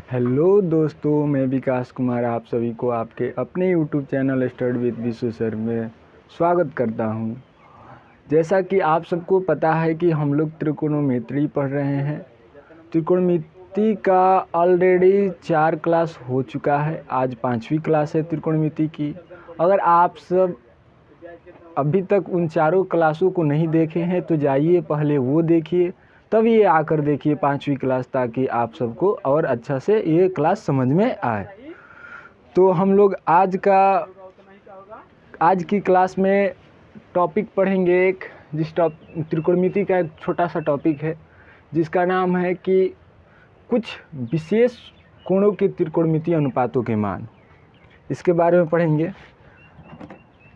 Hello दोस्तों, मैं विकास कुमार आप सभी को आपके अपने YouTube channel study with Vishu sir में स्वागत करता हूं। जैसा कि आप सबको पता है कि हम लोग त्रिकोणमिति पढ़ रहे हैं। त्रिकोणमिति का ऑलरेडी 4 क्लास हो चुका है। आज 5वीं क्लास है त्रिकोणमिति की। अगर आप सब अभी तक उन चारों क्लासों को नहीं देखे हैं तो जाइए पहले वो देखिए, तब ये आकर देखिए 5वीं क्लास, ताकि आप सबको और अच्छा से ये क्लास समझ में आए। तो हम लोग आज की क्लास में टॉपिक पढ़ेंगे एक त्रिकोणमिति का एक छोटा सा टॉपिक है जिसका नाम है कि कुछ विशेष कोणों के त्रिकोणमितीय अनुपातों के मान। इसके बारे में पढ़ेंगे।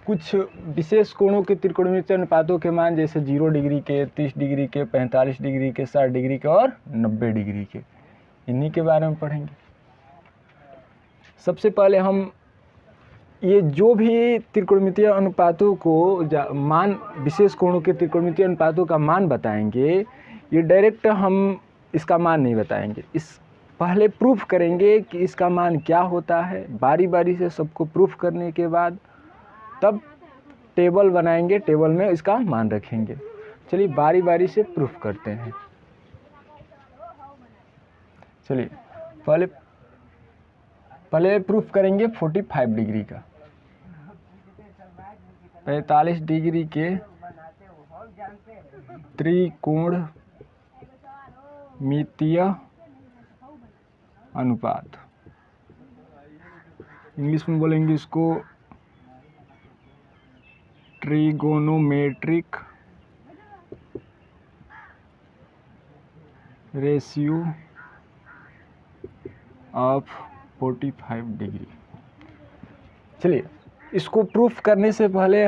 कुछ विशेष कोणों के त्रिकोणमितीय अनुपातों के मान, जैसे 0 डिग्री के, 30 डिग्री के, 45 डिग्री के, 60 डिग्री के और 90 डिग्री के, इन्हीं के बारे में पढ़ेंगे। सबसे पहले हम ये जो भी त्रिकोणमितीय अनुपातों को मान, विशेष कोणों के त्रिकोणमितीय अनुपातों का मान बताएंगे, ये डायरेक्ट हम इसका मान नहीं बताएंगे। इस पहले प्रूफ करेंगे कि इसका मान क्या होता है। बारी बारी से सबको प्रूफ करने के बाद तब टेबल बनाएंगे, टेबल में इसका मान रखेंगे। चलिए बारी बारी से प्रूफ करते हैं। चलिए पहले प्रूफ करेंगे 45 डिग्री का। 45 डिग्री के त्रिकोणमितीय अनुपात, इंग्लिश में बोलेंगे इसको ट्रिगोनोमेट्रिक रेशियो ऑफ 45 डिग्री। चलिए इसको प्रूफ करने से पहले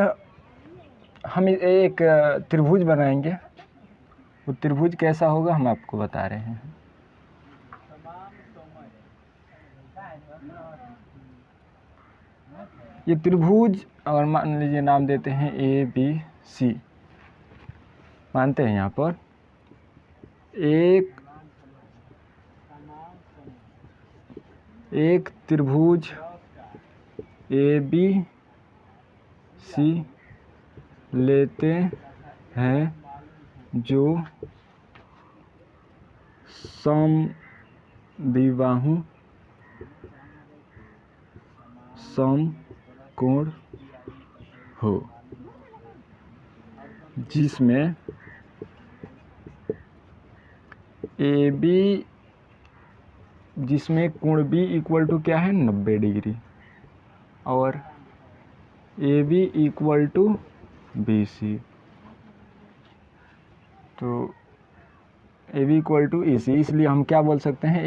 हम एक त्रिभुज बनाएंगे। वो त्रिभुज कैसा होगा हम आपको बता रहे हैं। ये त्रिभुज, और मान लीजिए नाम देते हैं ABC, मानते हैं यहाँ पर एक त्रिभुज ABC लेते हैं जो समद्विबाहु समकोण हो, जिसमें जिसमें कोण B इक्वल टू क्या है 90 डिग्री और AB इक्वल टू BC। तो AB इक्वल टू AC, इसलिए हम क्या बोल सकते हैं,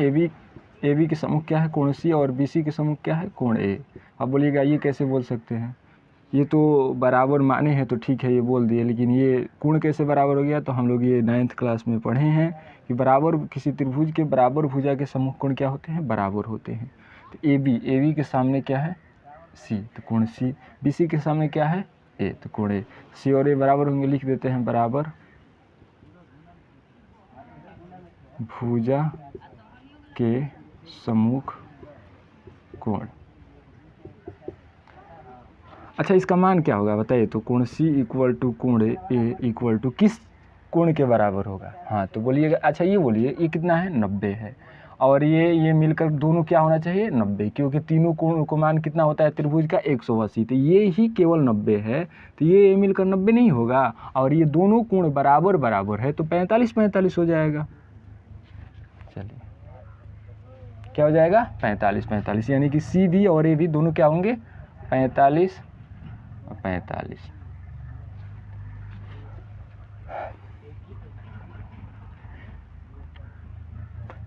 AB के सम्मुख क्या है कोण C और BC के सम्मुख क्या है कोण A। अब बोलिएगा ये कैसे बोल सकते हैं, ये तो बराबर माने हैं तो ठीक है ये बोल दिए, लेकिन ये कोण कैसे बराबर हो गया। तो हम लोग ये 9th क्लास में पढ़े हैं कि बराबर किसी त्रिभुज के बराबर भुजा के सम्मुख कोण क्या होते हैं, बराबर होते हैं। तो AB के सामने क्या है C, तो कोण C। BC के सामने क्या है A, तो कोण A। C और A बराबर होंगे, लिख देते हैं बराबर भुजा के सम्मुख कोण। अच्छा इसका मान क्या होगा बताइए। तो कोण C इक्वल टू कोण A इक्वल टू किस कोण के बराबर होगा। हाँ तो बोलिएगा, अच्छा ये बोलिए ये कितना है 90 है, और ये मिलकर दोनों क्या होना चाहिए 90, क्योंकि तीनों कोण को मान कितना होता है त्रिभुज का 180। तो ये ही केवल 90 है, तो ये मिलकर 90 नहीं होगा, और ये दोनों कोण बराबर बराबर है तो 45-45 हो जाएगा। चलिए क्या हो जाएगा 45-45, यानी कि C भी और A भी दोनों क्या होंगे 45 और 45।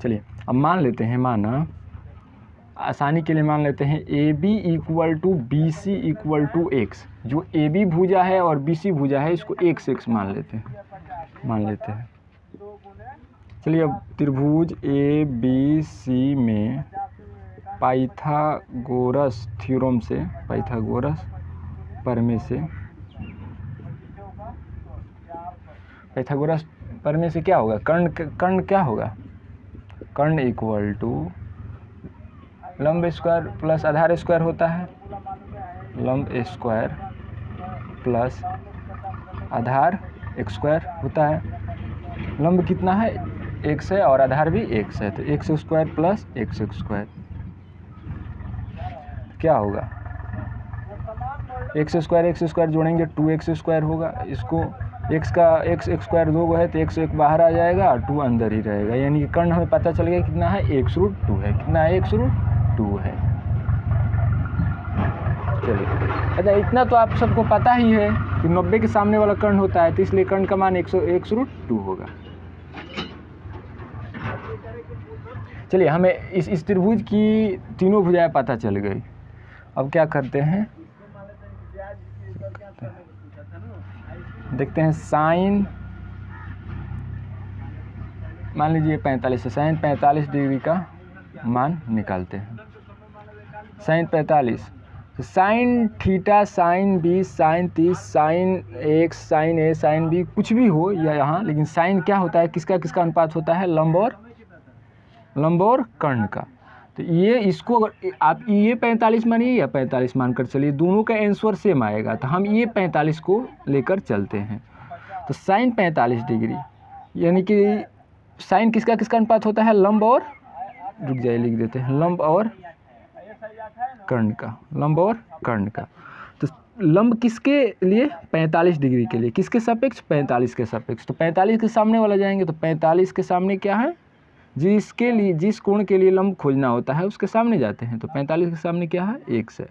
चलिए अब मान लेते हैं, माना आसानी के लिए मान लेते हैं AB equal to BC equal to X। जो AB भुजा है और BC भुजा है इसको x मान लेते हैं। चलिए अब त्रिभुज ABC में पाइथागोरस थ्योरम से, पाइथागोरस प्रमेय से, प्रमेय से क्या होगा, कर्ण क्या होगा, कर्ण इक्वल टू लंब स्क्वायर प्लस आधार स्क्वायर होता है, लंब स्क्वायर प्लस आधार एक स्क्वायर होता है। लंब कितना है, x है और आधार भी x है, तो x square plus x square क्या होगा, x स्क्वायर जोड़ेंगे 2x स्क्वायर होगा। इसको x का x स्क्वायर 2 है तो x एक बाहर आ जाएगा और 2 अंदर ही रहेगा, यानी कि कर्ण हमें पता चल गया कितना है, x√2 है। कितना है, x√2 है। चलिए, अच्छा इतना तो आप सबको पता ही है कि 90 के सामने वाला कर्ण होता है, तो इसलिए कर्ण का मान x√2 होगा। चलिए, हमें इस त्रिभुज की तीनों भुजाएं पता चल गई। अब क्या करते हैं, देखते हैं साइन, मान लीजिए 45 है, साइन 45 डिग्री का मान निकालते हैं। साइन 45, तो sine theta, sine 20, sine 30, sine x, sine a, sine b कुछ भी हो या यहाँ, लेकिन साइन क्या होता है, किसका अनुपात होता है, लंब और कर्ण का। तो ये इसको अगर आप ये 45 मानिए या 45 मानकर चलिए, दोनों का आंसर सेम आएगा, तो हम ये 45 को लेकर चलते हैं। तो साइन 45 डिग्री, यानी कि साइन किसका अनुपात होता है, लंब और, रुक जाइए लिख देते हैं, लंब और कर्ण का, लंब और कर्ण का। तो लंब किसके लिए, 45 डिग्री के लिए, किसके सापेक्ष, 45 के सापेक्ष। तो 45 के सामने वाला जाएंगे, तो 45 के सामने क्या है, जिसके लिए, जिस कोण के लिए लंब खोजना होता है उसके सामने जाते हैं। तो 45 के सामने क्या है, x है,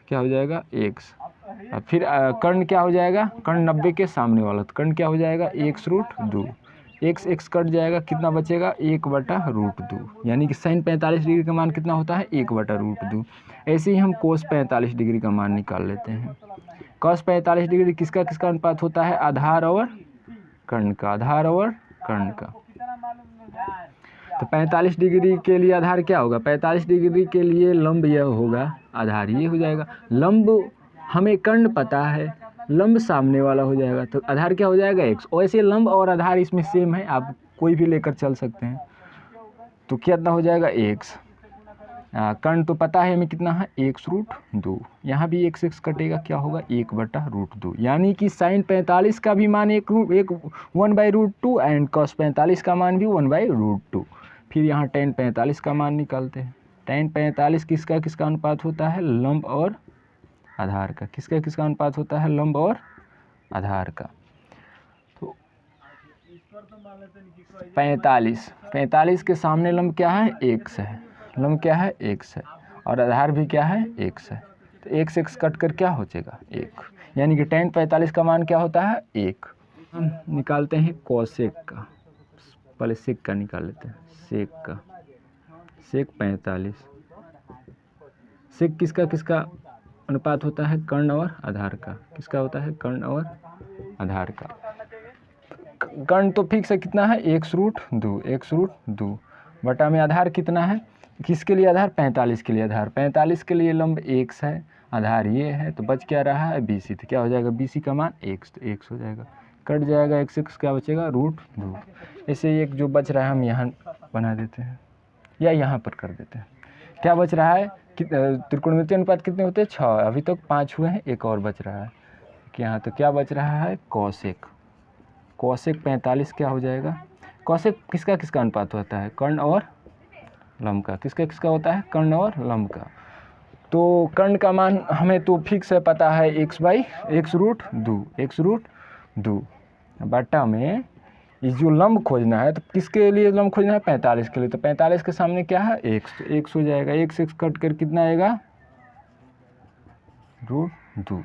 क्या हो जाएगा, x। अब फिर कर्ण क्या हो जाएगा, कर्ण 90 के सामने वाला, तो कर्ण क्या हो जाएगा, x√2, x कट जाएगा, कितना बचेगा, 1/√2, यानी कि साइन 45 डिग्री का मान कितना होता है, 1/√2। ऐसे ही हम कोस 45 डिग्री का मान निकाल लेते हैं। कॉस 45 डिग्री किसका अनुपात होता है, आधार और कर्ण का, आधार और कर्ण का। तो 45 डिग्री के लिए आधार क्या होगा, 45 डिग्री के लिए लंब यह होगा, आधार ये हो जाएगा। लंब हमें कर्ण पता है, लंब सामने वाला हो जाएगा, तो आधार क्या हो जाएगा, x। और ऐसे लंब और आधार इसमें सेम है, आप कोई भी लेकर चल सकते हैं। तो कितना हो जाएगा, x। कर्ण तो पता है हमें कितना है, x√2, यहाँ भी x कटेगा, क्या होगा, 1/√2, यानी कि साइन 45 का भी मान 1/√2 एंड कॉस 45 का मान भी 1/√2। फिर यहाँ tan 45 का मान निकालते हैं। tan 45 किसका अनुपात होता है, लंब और आधार का। किसका अनुपात होता है, लंब और आधार का। तो 45 के सामने लंब क्या है, x है, लंब क्या है, x है, और आधार भी क्या है, x है। तो x कट कर क्या हो जाएगा, 1, यानी कि tan 45 का मान क्या होता है, 1। हम निकालते हैं कोसेक का, पहले सेक का निकाल लेते हैं, सेक का, सेक 45, सेक किसका अनुपात होता है, कर्ण और आधार का। किसका होता है, कर्ण और आधार का। कर्ण तो फिक्स है, कितना है, x√2 बटा में आधार कितना है, किसके लिए आधार, 45 के लिए आधार, 45 के लिए लंब x है, आधार ये है, तो बच क्या रहा है, BC। तो क्या हो जाएगा, BC का मान x, तो x हो जाएगा, कट जाएगा x, क्या बचेगा, √2। ऐसे एक जो बच रहा है हम यहाँ बना देते हैं या यहाँ पर कर देते हैं। क्या बच रहा है, त्रिकोणमितीय अनुपात कितने होते हैं, 6, अभी तक 5 हुए हैं, एक और बच रहा है कि यहाँ। तो क्या बच रहा है, कोसेक 45 क्या हो जाएगा। कोसेक किसका अनुपात होता है, कर्ण और लंब का। किसका होता है, कर्ण और लंब का। तो कर्ण का मान हमें तो फिक्स है, पता है, x/√2 बटा में इस जो लंब खोजना है, तो किसके लिए लंब खोजना है, 45 के लिए। तो 45 के सामने क्या है, x, तो x हो जाएगा, x कट कर कितना आएगा, √2,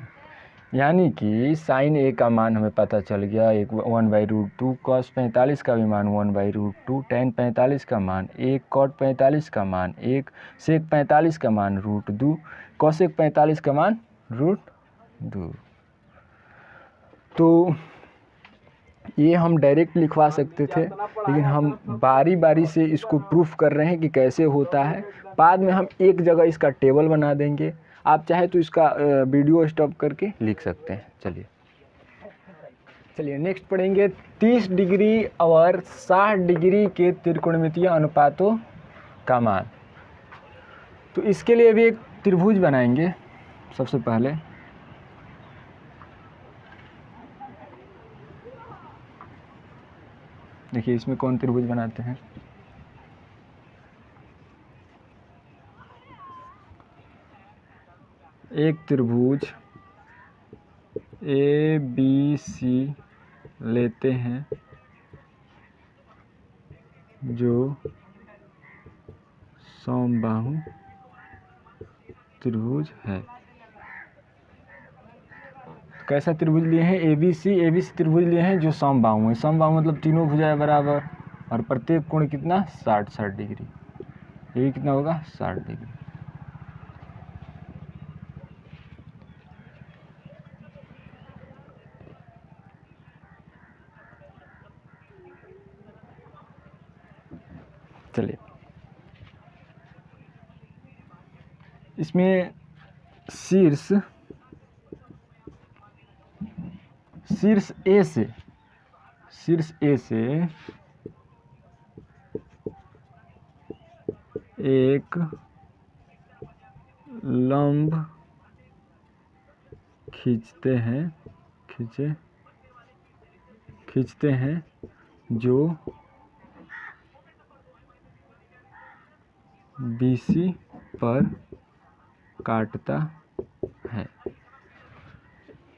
यानी कि साइन a का मान हमें पता चल गया, 1/√2, कॉस 45 का भी मान 1/√2, tan 45 का मान 1, कॉट 45 का मान 1, सेक 45 का मान √2, कॉसेक 45 का मान √2। तो ये हम डायरेक्ट लिखवा सकते थे, लेकिन हम बारी बारी से इसको प्रूफ कर रहे हैं कि कैसे होता है। बाद में हम एक जगह इसका टेबल बना देंगे, आप चाहे तो इसका वीडियो स्टॉप करके लिख सकते हैं। चलिए नेक्स्ट पढ़ेंगे 30 डिग्री और 60 डिग्री के त्रिकोणमितीय अनुपातों का मान। तो इसके लिए भी एक त्रिभुज बनाएंगे सबसे पहले। देखिए इसमें कौन त्रिभुज बनाते हैं। एक त्रिभुज ABC लेते हैं जो समबाहु त्रिभुज है। कैसा त्रिभुज लिए हैं? ABC त्रिभुज लिए हैं जो समबाहु है। समबाहु मतलब तीनों भुजाएं बराबर और प्रत्येक कोण कितना 60 डिग्री। ये भी कितना होगा 60 डिग्री। चलिए इसमें शीर्ष A से एक लंब खींचते हैं जो BC पर काटता है।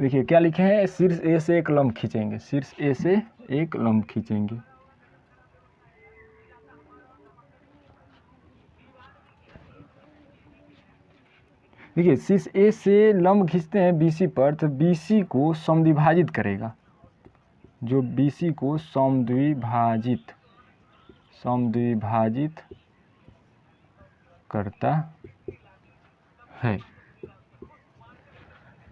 देखिए क्या लिखे हैं, शीर्ष A से एक लंब खींचेंगे, शीर्ष A से एक लंब खींचेंगे। देखिए शीर्ष A से लंब खींचते हैं BC पर, तो BC को समद्विभाजित करेगा, जो BC को समद्विभाजित करता है।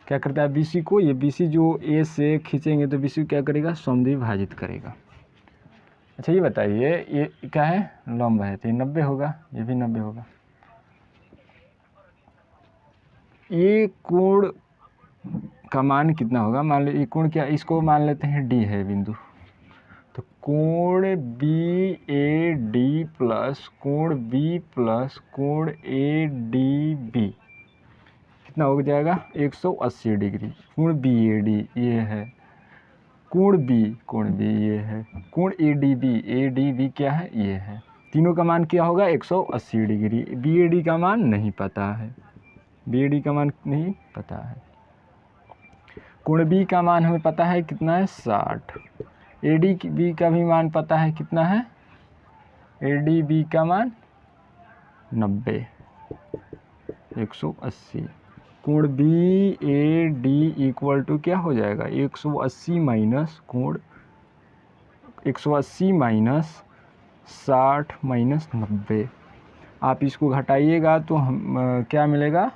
क्या करता है BC को? ये BC जो A से खींचेंगे तो BC को क्या करेगा? समद्विभाजित करेगा। अच्छा ये बताइए, ये क्या है? लंब है, तो ये 90 होगा, ये भी 90 होगा। ये कोण का मान कितना होगा? मान लो ये कोण क्या, इसको मान लेते हैं D है बिंदु, तो कोण BAD प्लस कोण B प्लस कोण ADB कितना हो जाएगा? 180 डिग्री। कोण BAD ये है, कोण B ये है, कोण ADB क्या है? ये है। तीनों का मान क्या होगा? 180 डिग्री। BAD का मान नहीं पता है, BAD का मान नहीं पता है। कोण B का मान हमें पता है कितना है? 60। ADB का भी मान पता है कितना है? ADB का मान 90, 180। कोण BAD इक्वल टू क्या हो जाएगा? 180 माइनस कोण 180 माइनस 60 माइनस 90। आप इसको घटाइएगा तो हम क्या मिलेगा?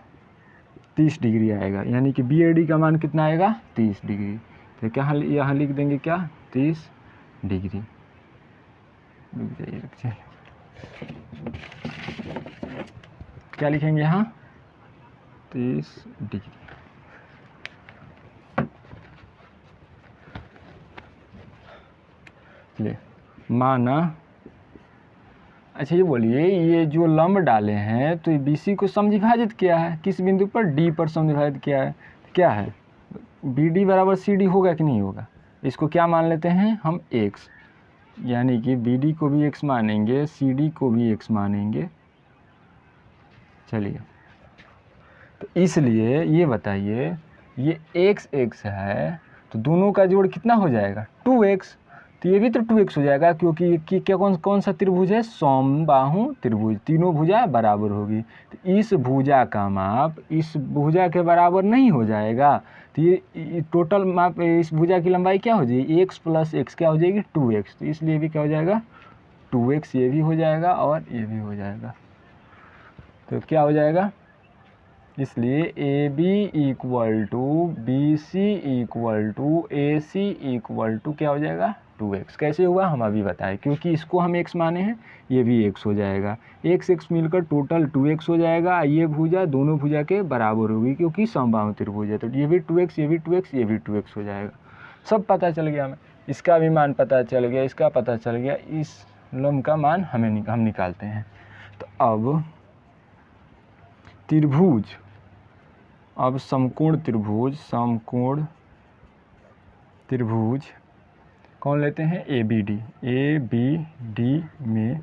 30 डिग्री आएगा, यानी कि BAD का मान कितना आएगा? 30 डिग्री। तो क्या यहाँ लिख देंगे क्या? 30 डिग्री। रुक जाइए, क्या लिखेंगे यहाँ? 30 डिग्री। चलिए माना, अच्छा ये बोलिए, ये जो लंब डाले हैं तो ये BC को समद्विभाजित किया है, किस बिंदु पर? D पर समद्विभाजित किया है। क्या है? BD बराबर CD होगा कि नहीं होगा? इसको क्या मान लेते हैं हम? X, यानी कि BD को भी X मानेंगे, CD को भी X मानेंगे। चलिए तो इसलिए ये बताइए, ये x है तो दोनों का जोड़ कितना हो जाएगा? 2x। तो ये भी तो 2x हो जाएगा, क्योंकि ये क्या कौन सा त्रिभुज है? समबाहु त्रिभुज, तीनों भुजा बराबर होगी। तो इस भुजा का माप इस भुजा के बराबर नहीं हो जाएगा, तो ये टोटल माप इस भुजा की लंबाई क्या हो जाएगी? x प्लस x क्या हो जाएगी? 2x। तो इसलिए भी क्या हो जाएगा? 2x। ये भी हो जाएगा और ये भी हो जाएगा। तो क्या हो जाएगा? इसलिए AB equal to BC equal to AC equal to क्या हो जाएगा? 2x। कैसे हुआ हम अभी बताएं, क्योंकि इसको हम x माने हैं, ये भी x हो जाएगा। x मिलकर टोटल 2x हो जाएगा। ये भुजा दोनों भुजा के बराबर होगी, क्योंकि समबाहु त्रिभुज है। तो ये भी 2x, ये भी 2x, ये भी 2x हो जाएगा। सब पता चल गया हमें, इसका भी मान पता चल गया, इसका पता चल गया, इस लंब का मान हम निकालते हैं। तो अब त्रिभुज, अब समकोण त्रिभुज कौन लेते हैं, ए बी डी में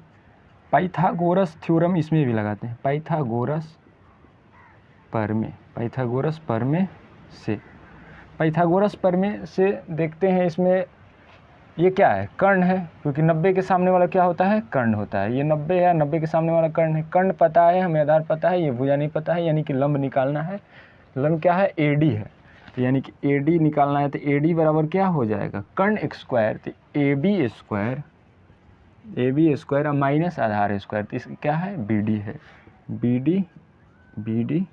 पाइथागोरस थ्योरम इसमें भी लगाते हैं, पाइथागोरस प्रमेय से देखते हैं। इसमें ये क्या है, कर्ण है, क्योंकि 90 के सामने वाला क्या होता है, कर्ण होता है। ये 90 है, 90 के सामने वाला कर्ण है। कर्ण पता है हमें, आधार पता है, ये भुजा नहीं पता है, यानी कि लंब निकालना है। लंब क्या है, एडी है, तो यानी कि एडी निकालना है। तो एडी बराबर क्या हो जाएगा, कर्ण स्क्वायर, तो ए बी स्क्वायर और माइनस आधार स्क्वायर, तो इसका क्या है, बी डी है, B D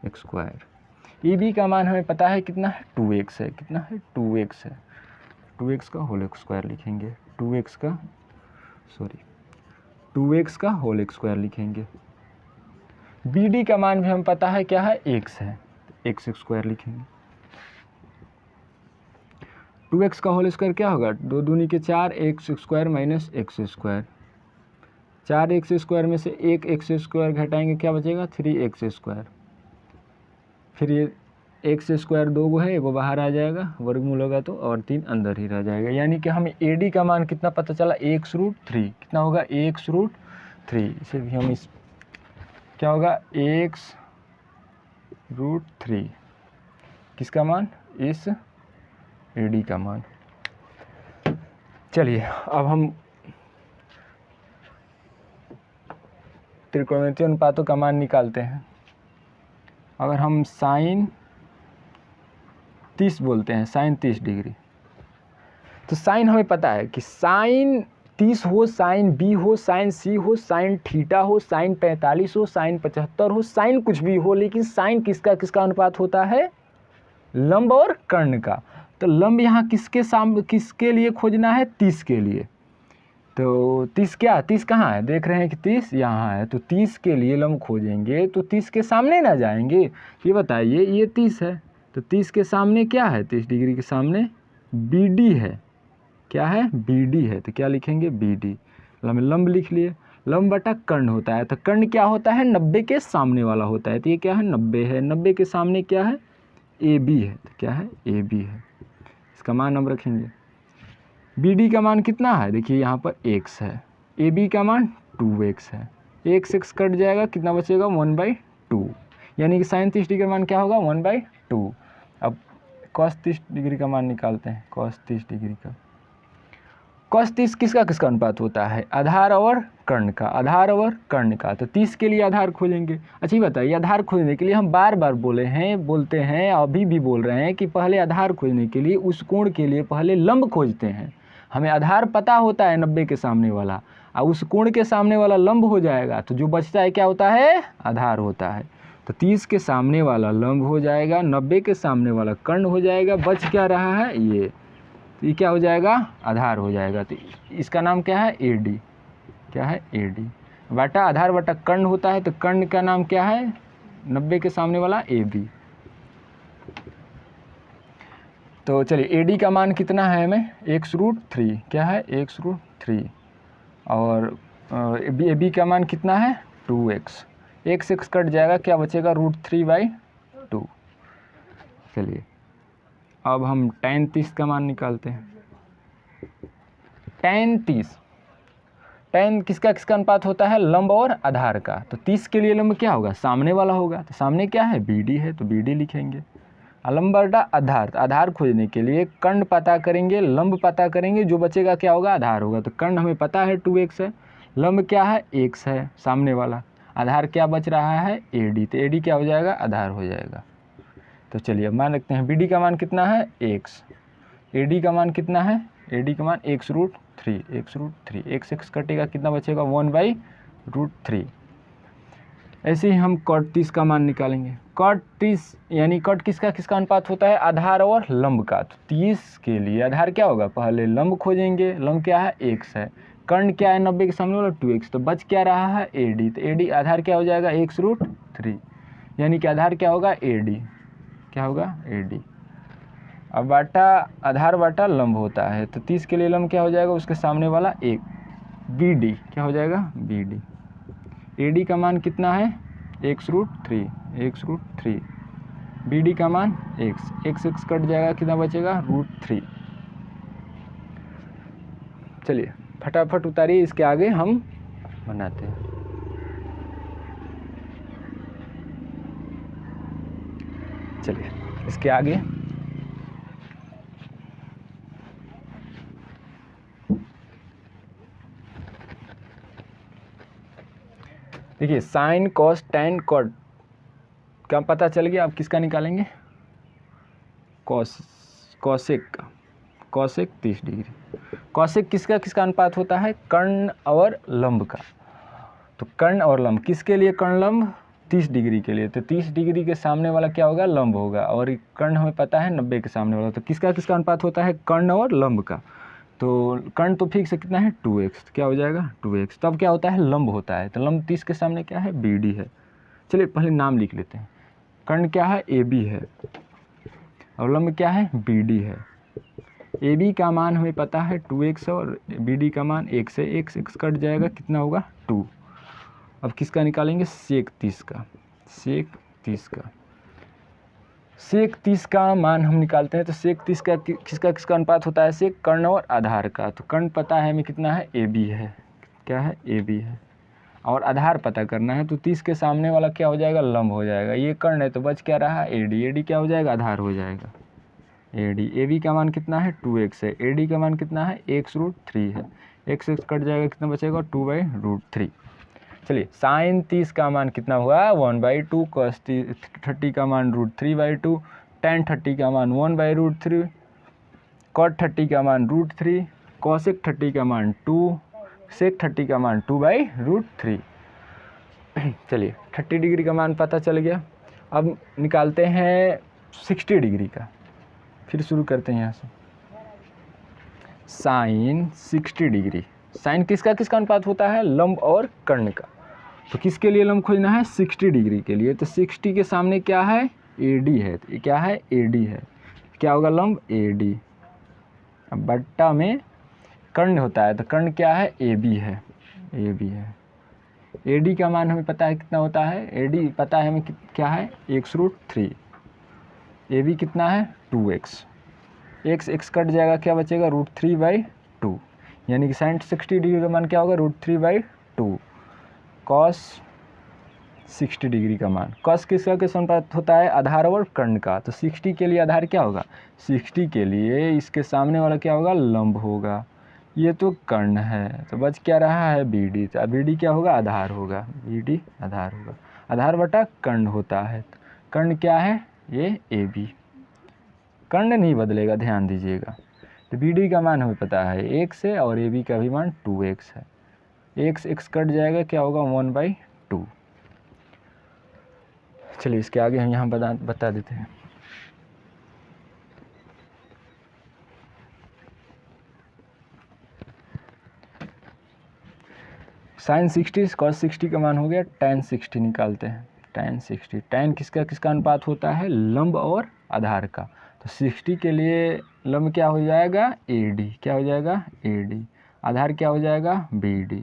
square. A B का मान हमें पता है कितना है, 2x है, कितना है, 2x है, 2x का होल स्क्वायर लिखेंगे, 2x का होल स्क्वायर लिखेंगे। बी डी का मान भी हमें पता है क्या है, x है, तो x स्क्वायर लिखेंगे। 2x का होल स्क्वायर क्या होगा, 2 दूनी के 4, x square minus x square, 4x square में से 1x स्क्वायर घटाएंगे क्या बचेगा, 3x स्क्वायर। फिर ये x स्क्वायर 2 है, एगो बाहर आ जाएगा, वर्गमूल होगा तो, और 3 अंदर ही रह जाएगा। यानी कि हमें AD का मान कितना पता चला, x√3, कितना होगा, x√3। इसे भी हम इस क्या होगा, x√3 किसका मान, इस AD का मान। चलिए अब हम त्रिकोणमितीय अनुपातों का मान निकालते हैं। अगर हम साइन 30 बोलते हैं, साइन 30 डिग्री, तो साइन हमें पता है कि साइन 30 हो, साइन बी हो, साइन सी हो, साइन थीटा हो, साइन 45 हो, साइन 75 हो, साइन कुछ भी हो, लेकिन साइन किसका अनुपात होता है, लंब और कर्ण का। तो लंब यहाँ किसके लिए खोजना है, 30 के लिए। तो 30 कहाँ है, देख रहे हैं कि 30 यहाँ है, तो 30 के लिए लंब खोजेंगे तो 30 के सामने ना जाएंगे। ये बताइए, ये 30 है, तो 30 के सामने क्या है, 30 डिग्री के सामने BD है, क्या है, BD है, तो क्या लिखेंगे, BD। लंब लिख लिए। लंब बटा कर्ण होता है, तो कर्ण क्या होता है, 90 के सामने वाला होता है, तो ये क्या है, 90 है, 90 के सामने क्या है, AB है, तो क्या है, AB है। इसका मान हम रखेंगे। BD का मान कितना है, देखिए यहाँ पर x है, AB का मान 2x है, x कट जाएगा, कितना बचेगा, 1/2, यानी कि साइन 30 डिग्री का मान क्या होगा, 1/2। अब cos 30 डिग्री का मान निकालते हैं, cos 30 डिग्री का। cos 30 किसका अनुपात होता है, आधार और कर्ण का, आधार और कर्ण का। तो 30 के लिए आधार खोजेंगे। अच्छा ये बताइए, आधार खोजने के लिए हम बार बार बोलते हैं, अभी भी बोल रहे हैं कि पहले आधार खोजने के लिए उस कोण के लिए पहले लंब खोजते हैं। हमें आधार पता होता है 90 के सामने वाला, और उस कोण के सामने वाला लंब हो जाएगा, तो जो बचता है क्या होता है, आधार होता है। तो 30 के सामने वाला लंब हो जाएगा, 90 के सामने वाला कर्ण हो जाएगा, बच क्या रहा है, ये क्या हो जाएगा, आधार हो जाएगा। तो इसका नाम क्या है, AD, क्या है, AD बटा आधार बटा कर्ण होता है, तो कर्ण का नाम क्या है, 90 के सामने वाला AB। तो चलिए AD का मान कितना है हमें, x√3, क्या है, x√3, और AB का मान कितना है, 2x, x कट जाएगा, क्या बचेगा, √3/2। चलिए अब हम tan 30 का मान निकालते हैं। tan 30, tan किसका अनुपात होता है, लंब और आधार का। तो 30 के लिए लंब क्या होगा, सामने वाला होगा, तो सामने क्या है, BD है, तो BD लिखेंगे। लंब बटा आधार, आधार खोजने के लिए कर्ण पता करेंगे, लंब पता करेंगे, जो बचेगा क्या होगा, आधार होगा। तो कर्ण हमें पता है 2x है, लंब क्या है, x है सामने वाला, आधार क्या बच रहा है, AD, तो AD क्या हो जाएगा, आधार हो जाएगा। तो चलिए अब मान रखते हैं, BD का मान कितना है, x, AD का मान कितना है, AD का मान x√3, x कटेगा, कितना बचेगा, 1/√3। ऐसे ही हम cot 30 का मान निकालेंगे। cot 30 यानी cot किसका अनुपात होता है, आधार और लंब का। तो 30 के लिए आधार क्या होगा, पहले लंब खोजेंगे, लंब क्या है, x है, कर्ण क्या है, 90 के सामने वाला 2x, तो बच क्या रहा है, AD, तो AD आधार क्या हो जाएगा, x√3, यानी कि आधार क्या होगा, AD, क्या होगा, AD। अब बाटा आधार बाटा लंब होता है, तो 30 के लिए लंब क्या हो जाएगा, उसके सामने वाला एक, BD क्या हो जाएगा, BD। AD का मान कितना है, x√3, x√3, बी डी का मान x कट जाएगा, कितना बचेगा √3। चलिए फटाफट उतारिए, इसके आगे हम बनाते हैं। चलिए इसके आगे देखिए साइन कॉस टैन कॉट क्या पता चल गया। आप किसका निकालेंगे, कॉसेक का। Cosec 30 degree. कॉसेक किसका किसका अनुपात होता है, कर्ण और लंब का। तो कर्ण और लंब किसके लिए, कर्ण लंब 30 डिग्री के लिए। तो 30 डिग्री के सामने वाला क्या होगा, लंब होगा, और कर्ण हमें पता है 90 के सामने वाला। तो किसका किसका अनुपात होता है, कर्ण और लंब का। तो कर्ण तो फिक्स कितना है 2x, क्या हो जाएगा 2x। तब क्या होता है, लंब होता है। तो लंब 30 के सामने क्या है, BD है। चलिए पहले नाम लिख लेते हैं। कर्ण क्या है, AB है, और लंब क्या है, BD है। AB का मान हमें पता है 2x और BD का मान 1 है। x कट जाएगा, कितना होगा 2। अब किसका निकालेंगे, सेक 30 का। सेक 30 का, सेक 30 का मान हम निकालते हैं। तो सेक 30 का किसका किसका अनुपात होता है, सेक कर्ण और आधार का। तो कर्ण पता है हमें कितना है, AB है, क्या है AB है, और आधार पता करना है। तो 30 के सामने वाला क्या हो जाएगा, लंब हो जाएगा। ये कर्ण है तो बच क्या रहा, AD। AD क्या हो जाएगा, आधार हो जाएगा AD। AB का मान कितना है 2x है, AD का मान कितना है x√3 है। x कट जाएगा, कितना बचेगा 2/√3। चलिए साइन 30 का मान कितना हुआ 1/2, कॉस 30 का मान √3/2, टैन 30 का मान 1/√3, कॉट 30 का मान √3, कॉसेक 30 का मान 2, सेक 30 का मान 2/√3। चलिए 30 डिग्री का मान पता चल गया। अब निकालते हैं 60 डिग्री का। फिर शुरू करते हैं यहाँ से। साइन 60 डिग्री, साइन किसका किसका अनुपात होता है, लंब और कर्ण का। तो किसके लिए लंब खोजना है, 60 डिग्री के लिए। तो 60 के सामने क्या है, AD है। तो ये क्या है, AD है, क्या होगा लंब AD। अब बट्टा में कर्ण होता है, तो कर्ण क्या है, AB है, AB है। AD का मान हमें पता है कितना होता है, AD पता है हमें क्या है x√3, AB कितना है 2x, x कट जाएगा, क्या बचेगा √3/2, यानी कि साइन 60 डिग्री का मान क्या होगा √3/2। कॉस 60 डिग्री का मान, कॉस किसका किस अनुपात होता है, आधार और कर्ण का। तो 60 के लिए आधार क्या होगा, 60 के लिए इसके सामने वाला क्या होगा, लंब होगा। ये तो कर्ण है, तो बच क्या रहा है BD। तो BD क्या होगा, आधार होगा, BD आधार होगा। आधार बटा कर्ण होता है। कर्ण क्या है, ये AB। कर्ण नहीं बदलेगा, ध्यान दीजिएगा। तो BD का मान हमें पता है 1 से, और AB का भी मान 2x है। x कट जाएगा, क्या होगा 1/2। चलिए इसके आगे हम यहाँ बता देते हैं। साइन 60 कॉस 60 का मान हो गया, टैन 60 निकालते हैं। टैन 60, टैन किसका किसका अनुपात होता है, लंब और आधार का। तो 60 के लिए लंब क्या हो जाएगा AD, क्या हो जाएगा AD, आधार क्या हो जाएगा BD।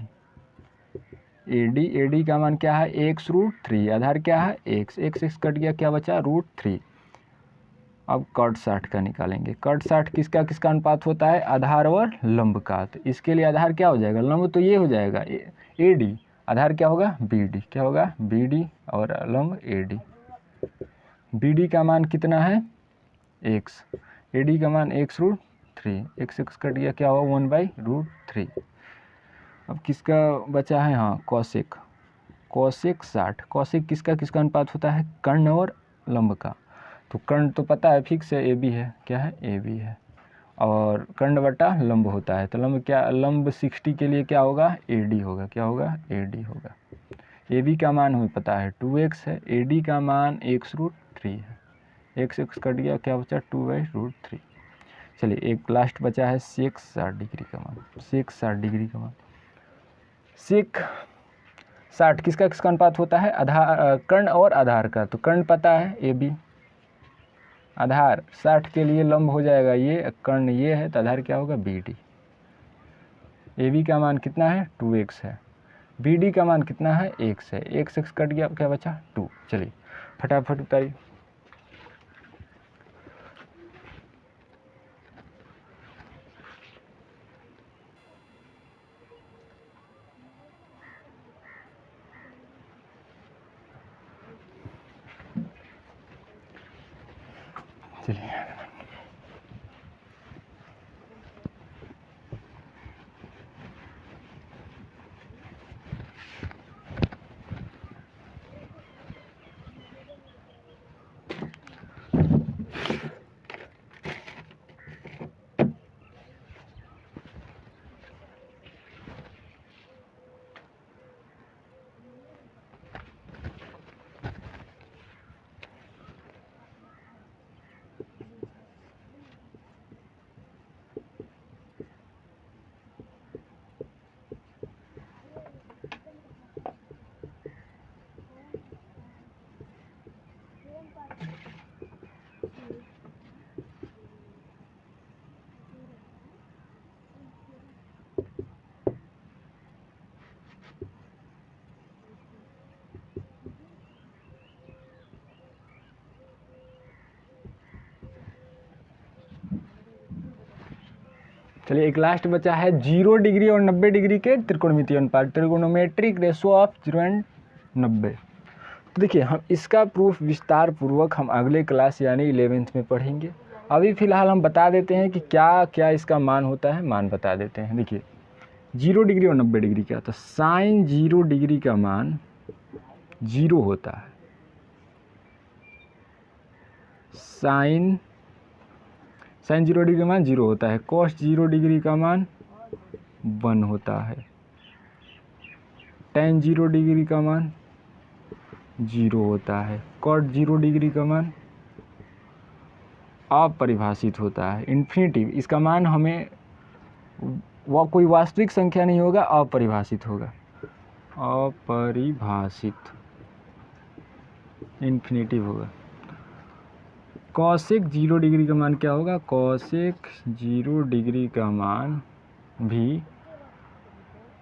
AD का मान क्या है x√3, आधार क्या है x कट गया, क्या बचा √3। अब कट 60 का निकालेंगे। कट 60 किसका किसका अनुपात होता है, आधार और लंब का। तो इसके लिए आधार क्या हो जाएगा, लंब तो ये हो जाएगा AD, आधार क्या होगा BD, क्या होगा BD, और लंब AD। BD का मान कितना है x, AD का मान x√3, x कट गया, क्या हुआ 1/√3। अब किसका बचा है, हाँ कॉसेक। कॉसेक 60, कॉसेक किसका किसका अनुपात होता है, कर्ण और लंब का। तो कर्ण तो पता है फिक्स है AB है, क्या है AB है, और कर्ण बटा लंब होता है। तो लंब क्या, लंब 60 के लिए क्या होगा AD होगा, क्या होगा AD होगा। AB का मान हमें पता है 2x है, AD का मान x√3 है, x कट गया, क्या बचा 2/√3। चलिए एक लास्ट बचा है सेक 60 डिग्री का मान। सेक 60 डिग्री का मान, सेक 60 किसका किसका अनुपात होता है, आधार कर्ण और आधार का। तो कर्ण पता है AB, आधार 60 के लिए लंब हो जाएगा ये, कर्ण ये है, तो आधार क्या होगा BD। AB का मान कितना है 2x है, बी डी का मान कितना है, x है, x कट गया, क्या बचा 2। चलिए फटाफट उतारिए। चलिए चलिए एक लास्ट बचा है 0 डिग्री और 90 डिग्री के त्रिकोणमितीय अनुपात, ट्रिगोनोमेट्रिक रेशो ऑफ 0 एंड 90। तो देखिए हम इसका प्रूफ विस्तार पूर्वक हम अगले क्लास यानी 11th में पढ़ेंगे। अभी फ़िलहाल हम बता देते हैं कि क्या क्या इसका मान होता है, मान बता देते हैं। देखिए 0 डिग्री और 90 डिग्री क्या, तो साइन 0 डिग्री का मान 0 होता है, साइन 0 डिग्री का मान 0 होता है, कॉस 0 डिग्री का मान 1 होता है, टेन 0 डिग्री का मान 0 होता है, कॉट 0 डिग्री का मान अपरिभाषित होता है, इन्फिनिटिव, इसका मान हमें वह कोई वास्तविक संख्या नहीं होगा, अपरिभाषित होगा, अपरिभाषित इन्फिनिटिव होगा। कॉसेक 0 डिग्री का मान क्या होगा, कॉसेक 0 डिग्री का मान भी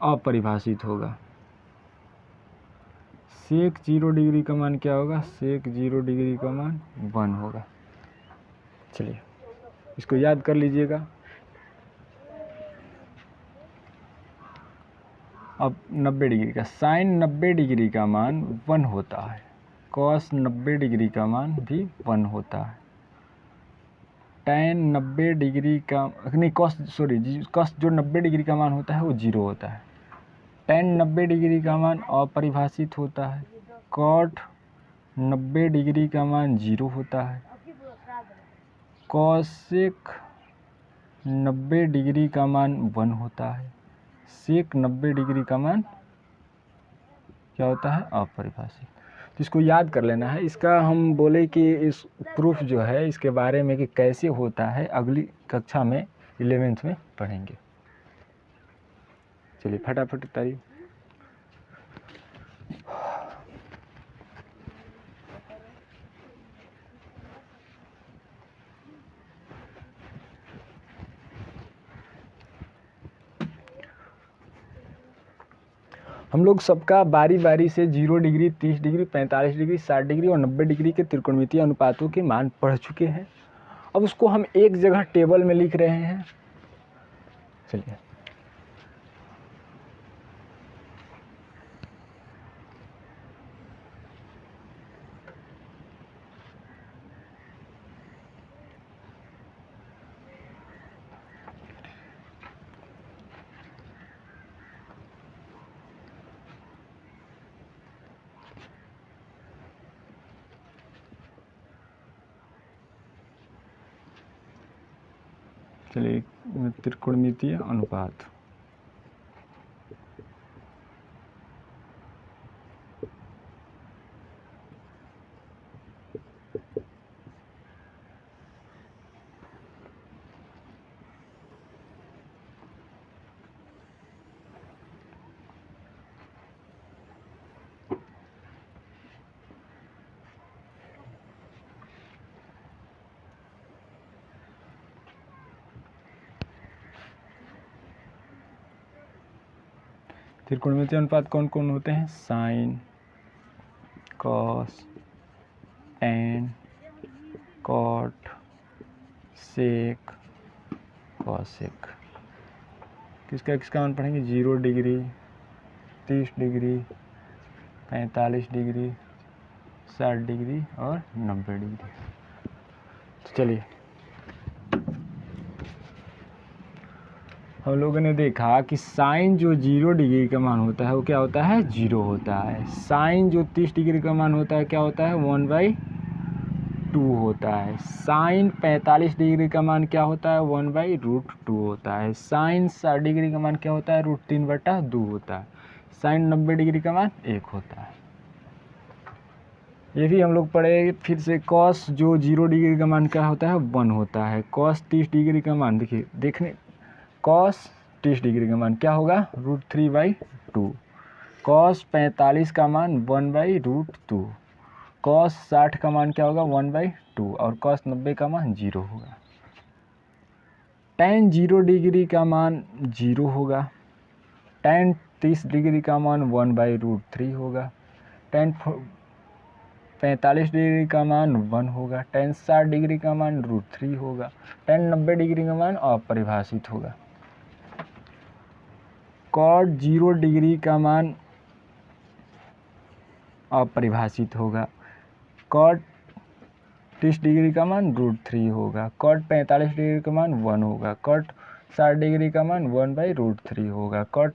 अपरिभाषित होगा। सेक 0 डिग्री का मान क्या होगा, सेक 0 डिग्री का मान 1 होगा। चलिए इसको याद कर लीजिएगा। अब 90 डिग्री का, साइन 90 डिग्री का मान 1 होता है, कॉस 90 डिग्री का मान भी 1 होता है, टेन 90 डिग्री का नहीं, कॉस जो 90 डिग्री का मान होता है वो 0 होता है, टेन 90 डिग्री का मान अपरिभाषित होता है, कॉट 90 डिग्री का मान 0 होता है, कॉसेक 90 डिग्री का मान 1 होता है, सेक 90 डिग्री का मान क्या होता है, अपरिभाषित। तो इसको याद कर लेना है। इसका हम बोले कि इस प्रूफ जो है इसके बारे में कि कैसे होता है अगली कक्षा में 11th में पढ़ेंगे। चलिए फटाफट उतारिए। हम लोग सबका बारी बारी से 0 डिग्री, 30 डिग्री, 45 डिग्री, 60 डिग्री और 90 डिग्री के त्रिकोणमितीय अनुपातों के मान पढ़ चुके हैं। अब उसको हम एक जगह टेबल में लिख रहे हैं। चलिए त्रिकोणमितीय अनुपात। त्रिकोणमितीय अनुपात कौन कौन होते हैं? साइन, कॉस, टेन, कॉट, सेक, कॉसेक। किसका किसका मान पढ़ेंगे? 0 डिग्री, 30 डिग्री, 45 डिग्री, 60 डिग्री और 90 डिग्री। तो चलिए, हम लोगों ने देखा कि साइन जो 0 डिग्री का मान होता है वो क्या होता है? 0 होता है। साइन जो 30 डिग्री का मान होता है क्या होता है? 1/2 होता है। साइन 45 डिग्री का मान क्या होता है? 1/√2 होता है। साइन 60 डिग्री का मान क्या होता है? √3/2 होता है। साइन 90 डिग्री का मान 1 होता है। ये भी हम लोग पढ़े फिर से। कॉस जो 0 डिग्री का मान क्या होता है? 1 होता है। कॉस 30 डिग्री का मान देखने कॉस 30 डिग्री का मान क्या होगा? √3/2। कॉस 45 का मान 1/√2। कॉस 60 का मान क्या होगा? 1/2 और कॉस 90 का मान 0 होगा। टेन 0 डिग्री का मान 0 होगा। टेन 30 डिग्री का मान 1/√3 होगा। टेन 45 डिग्री का मान 1 होगा। टेन 60 डिग्री का मान √3 होगा। टेन 90 डिग्री का मान अपरिभाषित होगा। कॉट 0 डिग्री का मान अपरिभाषित होगा। कॉट 30 डिग्री का मान √3 होगा। कॉट 45 डिग्री का मान 1 होगा। कॉट 60 डिग्री का मान 1/√3 होगा। कॉट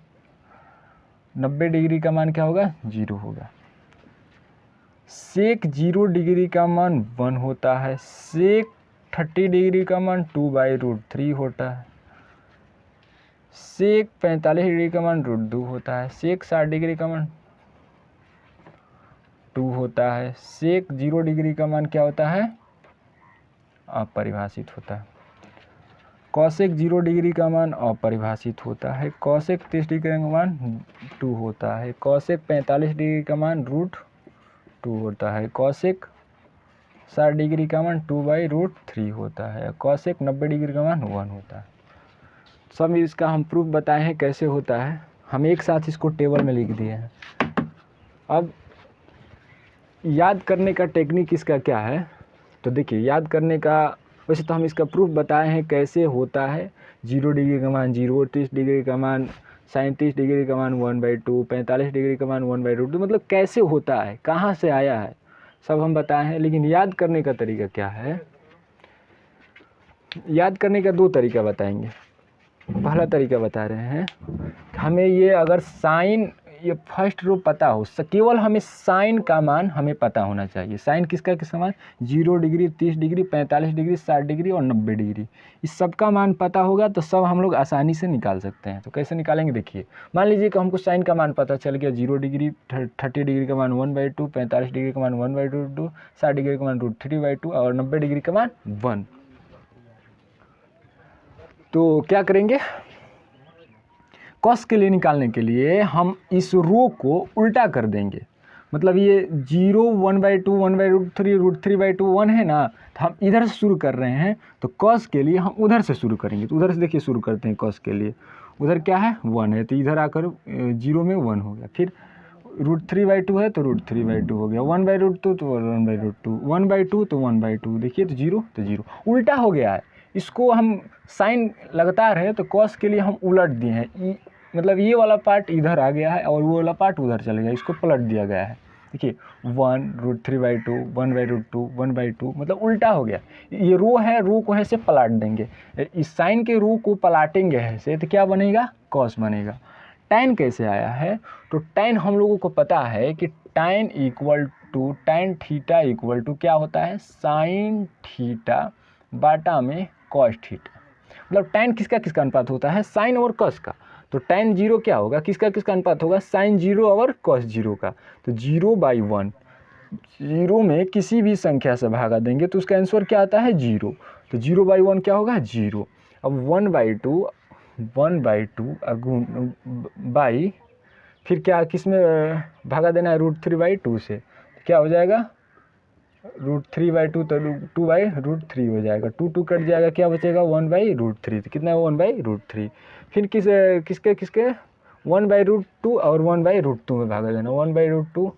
90 डिग्री का मान क्या होगा? 0 होगा। सेक 0 डिग्री का मान 1 होता है। सेक 30 डिग्री का मान 2/√3 होता है। सेक 45 डिग्री का मान √2 होता है। सेक 60 डिग्री का मान 2 होता है। सेक 0 डिग्री का मान क्या होता है? अपरिभाषित होता है। कॉसेक 0 डिग्री का मान अपरिभाषित होता है। कॉसेक 30 डिग्री का मान 2 होता है। कॉसेक 45 डिग्री का मान √2 होता है। कॉसेक 60 डिग्री का मान 2/√3 होता है। कॉसेक 90 डिग्री का मान 1 होता है। सब इसका हम प्रूफ बताए हैं कैसे होता है। हम एक साथ इसको टेबल में लिख दिए हैं। अब याद करने का टेक्निक इसका क्या है? तो देखिए, याद करने का वैसे तो हम इसका प्रूफ बताए हैं कैसे होता है। 0 डिग्री का मान 0, 30 डिग्री का मान, साइन 30 डिग्री का मान 1/2, 45 डिग्री का मान 1/√2, मतलब कैसे होता है, कहाँ से आया है, सब हम बताए हैं। लेकिन याद करने का तरीका क्या है? याद करने का 2 तरीका बताएंगे। पहला तरीका बता रहे हैं, हमें ये अगर साइन ये फर्स्ट रो पता हो, केवल हमें साइन का मान हमें पता होना चाहिए। साइन किसका किसका मान? 0 डिग्री, 30 डिग्री, 45 डिग्री, 60 डिग्री और 90 डिग्री। इस सब का मान पता होगा तो सब हम लोग आसानी से निकाल सकते हैं। तो कैसे निकालेंगे? देखिए, मान लीजिए कि हमको साइन का मान पता चल गया। 0 डिग्री 30 डिग्री का मान 1/2, 45 डिग्री का मान 1/2, 60 डिग्री का मान √3/2 और 90 डिग्री का मान 1। तो क्या करेंगे? कॉस के लिए निकालने के लिए हम इस रो को उल्टा कर देंगे। मतलब ये 0, 1/2, 1/√3, √3/2, 1 है ना, तो हम इधर से शुरू कर रहे हैं। तो कॉस के लिए हम उधर से शुरू करेंगे। तो उधर से देखिए शुरू करते हैं। कॉस के लिए उधर क्या है? 1 है, तो इधर आकर 0 में 1 हो गया। फिर √3/2 है तो √3/2 हो गया। 1/√2 तो 1/√2, 1/2 तो 1/2। देखिए तो 0 तो 0, उल्टा हो गया है। इसको हम साइन लगातार है तो कॉस के लिए हम उलट दिए हैं। मतलब ये वाला पार्ट इधर आ गया है और वो वाला पार्ट उधर चले गया, इसको पलट दिया गया है। देखिए 1 √3/2, 1/√2, 1/2, मतलब उल्टा हो गया। ये रो है, रो को ऐसे पलट देंगे। इस साइन के रो को पलटेंगे ऐसे तो क्या बनेगा? कॉस बनेगा। tan कैसे आया है? तो tan हम लोगों को पता है कि tan थीटा इक्वल टू क्या होता है? साइन थीटा बाटा में कॉस थीटा। मतलब tan किसका किसका अनुपात होता है? साइन और कॉस का। तो tan 0 क्या होगा? किसका किसका अनुपात होगा? साइन 0 और कॉस 0 का। तो 0/1, 0 में किसी भी संख्या से भागा देंगे तो उसका आंसर क्या आता है? 0। तो 0/1 क्या होगा? 0। अब 1/2 बाई फिर क्या किस में भागा देना है? √3/2 से। तो क्या हो जाएगा? √3/2 तो 2/√3 हो जाएगा। 2 कट जाएगा, क्या बचेगा? 1/√3। तो कितना है? 1/√3। फिर किसके 1/√2 और 1/√2 में भागा देना, 1/√2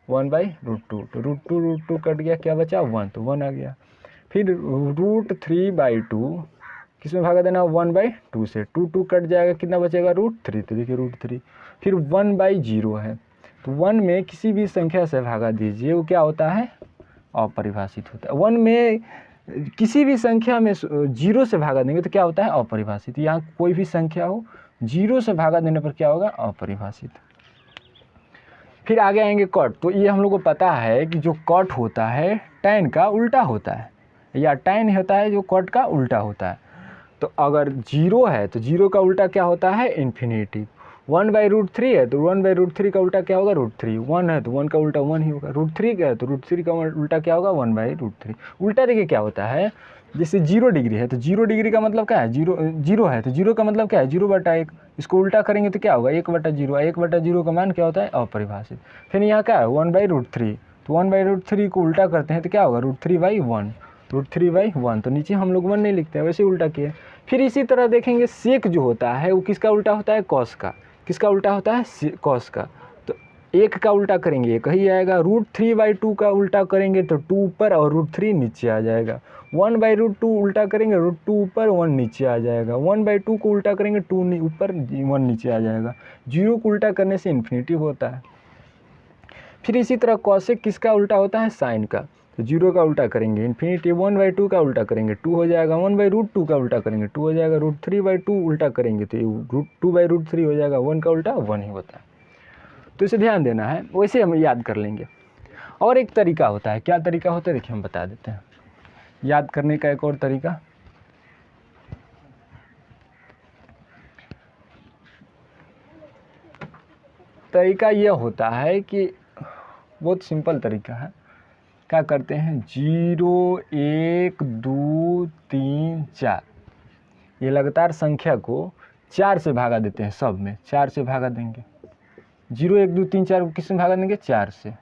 1/√2, तो √2 कट गया, क्या बचा 1, तो 1 आ गया। फिर √3/2 किस में भागा देना 1/2 से, 2 कट जाएगा, कितना बचेगा √3, तो देखिए √3। फिर 1/0 है, तो 1 में किसी भी संख्या से भागा दीजिए, वो क्या होता है अपरिभाषित होता है। 1 में किसी भी संख्या में 0 से भागा देंगे तो क्या होता है अपरिभाषित। यहाँ कोई भी संख्या हो 0 से भागा देने पर क्या होगा अपरिभाषित। फिर आगे आएंगे कट, तो ये हम लोग को पता है कि जो कट होता है tan का उल्टा होता है, या tan होता है जो कट का उल्टा होता है। तो अगर 0 है तो 0 का उल्टा क्या होता है इन्फिनेटिव। 1/√3 है तो 1/√3 का उल्टा क्या होगा √3। 1 है तो 1 का उल्टा 1 ही होगा। √3 का है तो √3 का उल्टा क्या होगा 1/√3। उल्टा देखिए क्या होता है, जैसे 0 डिग्री है तो 0 डिग्री का मतलब क्या है 0 है तो 0 का मतलब क्या है 0/1। इसको उल्टा करेंगे तो क्या होगा 1/0। 1/0 का मान क्या होता है अपरिभाषित। फिर यहाँ क्या है 1/√3, तो 1/√3 को उल्टा करते हैं तो क्या होगा √3/1, √3/1, तो नीचे हम लोग 1 नहीं लिखते हैं, वैसे उल्टा किए। फिर इसी तरह देखेंगे सेक जो होता है वो किसका उल्टा होता है कॉस का। किसका उल्टा होता है कॉस का, तो 1 का उल्टा करेंगे 1 ही आएगा। √3/2 का उल्टा करेंगे तो 2 ऊपर और √3 नीचे आ जाएगा। 1/√2 उल्टा करेंगे √2 ऊपर 1 नीचे आ जाएगा। 1/2 को उल्टा करेंगे 2 ऊपर 1 नीचे आ जाएगा। 0 को उल्टा करने से इन्फिनिटिव होता है। फिर इसी तरह कॉसेक किसका उल्टा होता है साइन का, तो 0 का उल्टा करेंगे इन्फिनिटिव। 1/2 का उल्टा करेंगे 2 हो जाएगा। 1/√2 का उल्टा करेंगे 2 हो जाएगा। √3/2 उल्टा करेंगे तो 2/√3 हो जाएगा। 1 का उल्टा 1 ही होता है, तो इसे ध्यान देना है, वैसे हम याद कर लेंगे। और एक तरीका होता है, क्या तरीका होता है देखिए हम बता देते हैं याद करने का। एक और तरीका यह होता है कि बहुत सिंपल तरीका है। क्या करते हैं 0 1 2 3 4 ये लगातार संख्या को 4 से भागा देते हैं, सब में 4 से भागा देंगे। 0 1 2 3 4 को किस में भागा देंगे 4 से,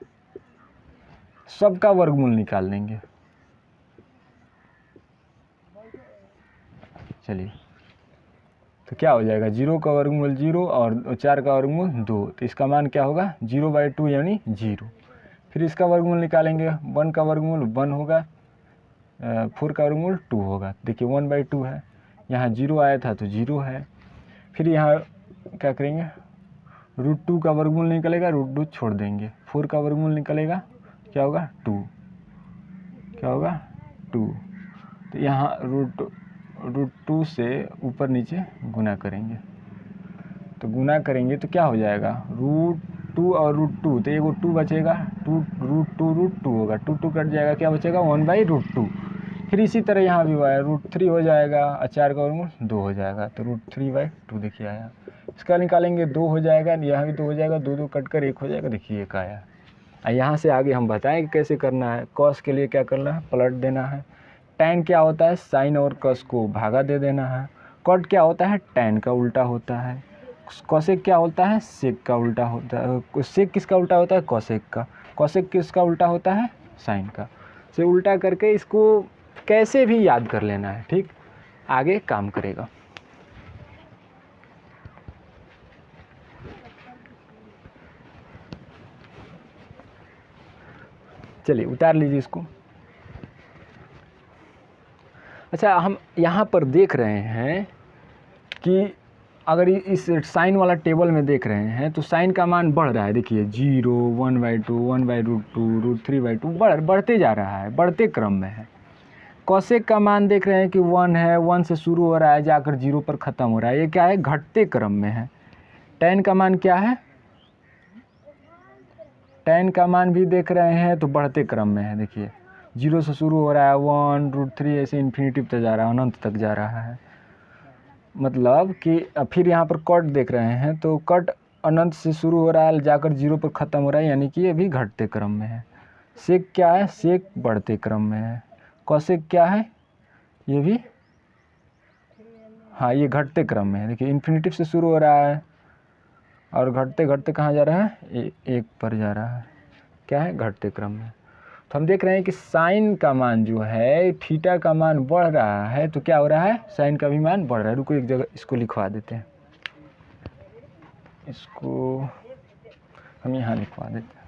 सबका वर्गमूल निकाल देंगे। चलिए तो क्या हो जाएगा 0 का वर्गमूल 0 और 4 का वर्गमूल 2, तो इसका मान क्या होगा 0/2 यानी 0। फिर इसका वर्गमूल निकालेंगे, 1 का वर्गमूल 1 होगा, 4 का वर्गमूल 2 होगा। देखिए 1/2 है, यहाँ 0 आया था तो 0 है। फिर यहाँ क्या करेंगे √2 का वर्गमूल निकलेगा, √2 छोड़ देंगे। 4 का वर्गमूल निकलेगा, क्या होगा 2, क्या होगा 2। तो यहाँ √2 से ऊपर नीचे गुना करेंगे, तो गुना करेंगे तो क्या हो जाएगा √2 और √2, तो एगो 2 बचेगा, √2 होगा, 2 कट जाएगा, क्या बचेगा 1/√2। फिर इसी तरह यहाँ भी हुआ है √3 हो जाएगा और 4 का वर्गमूल 2 हो जाएगा, तो √3/2 देखिए आया। इसका निकालेंगे 2 हो जाएगा, यहाँ भी 2 हो जाएगा, 2 कट कर 1 हो जाएगा, देखिए 1 आया। यहाँ से आगे हम बताएंगे कैसे करना है। कॉस के लिए क्या करना है पलट देना है। tan क्या होता है साइन और कॉस को भागा दे देना है। कॉट क्या होता है tan का उल्टा होता है। कॉसेक क्या होता है सेक का उल्टा होता है। सेक किसका उल्टा होता है कॉसेक का। कॉसेक किसका उल्टा होता है साइन का। से उल्टा करके इसको कैसे भी याद कर लेना है, ठीक, आगे काम करेगा। चलिए उतार लीजिए इसको। अच्छा हम यहाँ पर देख रहे हैं कि अगर इस साइन वाला टेबल में देख रहे हैं तो साइन का मान बढ़ रहा है। देखिए 0 1/2 1/√2 √3/2 बढ़ते जा रहा है, बढ़ते क्रम में है। कॉसेक का मान देख रहे हैं कि 1 है, 1 से शुरू हो रहा है जाकर 0 पर ख़त्म हो रहा है, ये क्या है घटते क्रम में है। tan का मान क्या है, tan का मान भी देख रहे हैं तो बढ़ते क्रम में है। देखिए 0 से शुरू हो रहा है 1 √3 ऐसे इन्फिनिटिव तक जा रहा है, अनंत तक जा रहा है। मतलब कि फिर यहाँ पर कट देख रहे हैं तो कट अनंत से शुरू हो रहा है जाकर 0 पर ख़त्म हो रहा है, यानी कि ये भी घटते क्रम में है। सेक क्या है सेक बढ़ते क्रम में है। कॉसेक क्या है ये भी, हाँ ये घटते क्रम में है। देखिए इन्फिनिटिव से शुरू हो रहा है और घटते घटते कहाँ जा रहा है 1 पर जा रहा है, क्या है घटते क्रम में। तो हम देख रहे हैं कि साइन का मान जो है थीटा का मान बढ़ रहा है, तो क्या हो रहा है साइन का भी मान बढ़ रहा है। रुको एक जगह इसको लिखवा देते हैं। इसको हम यहाँ लिखवा देते हैं,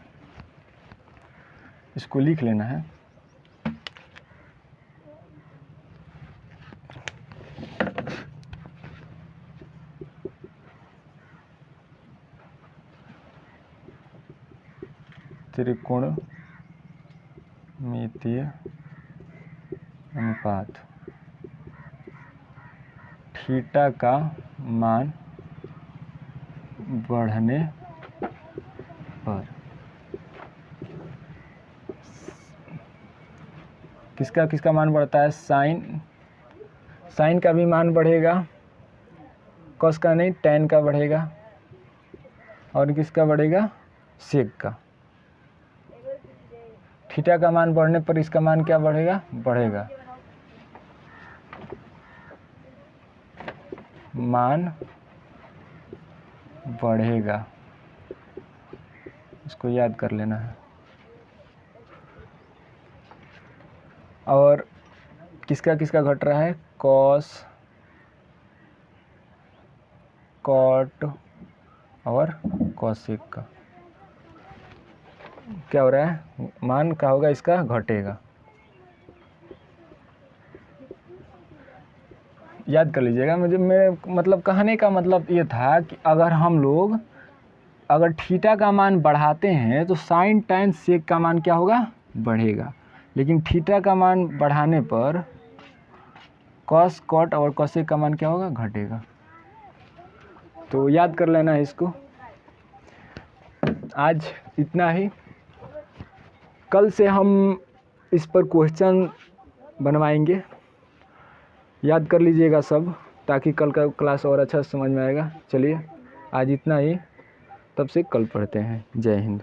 इसको लिख लेना है। त्रिकोणमितीय अनुपात थीटा का मान बढ़ने पर किसका किसका मान बढ़ता है? साइन का भी मान बढ़ेगा, कॉस का नहीं, टैन का बढ़ेगा, और किसका बढ़ेगा? सेक का। थीटा का मान बढ़ने पर इसका मान क्या बढ़ेगा? बढ़ेगा। मान बढ़ेगा, इसको याद कर लेना है। और किसका किसका घट रहा है? कॉस, कॉट और कॉसेक का क्या हो रहा है? मान क्या होगा? इसका घटेगा। याद कर लीजिएगा। मेरे मतलब कहने का मतलब ये था कि अगर हम लोग अगर थीटा का मान बढ़ाते हैं तो साइन टैन सेक का मान क्या होगा? बढ़ेगा। लेकिन थीटा का मान बढ़ाने पर कॉस, कॉट और कॉसेक का मान क्या होगा? घटेगा। तो याद कर लेना है इसको। आज इतना ही। कल से हम इस पर क्वेश्चन बनवाएंगे। याद कर लीजिएगा सब, ताकि कल का क्लास और अच्छा समझ में आएगा। चलिए आज इतना ही, तब से कल पढ़ते हैं। जय हिंद।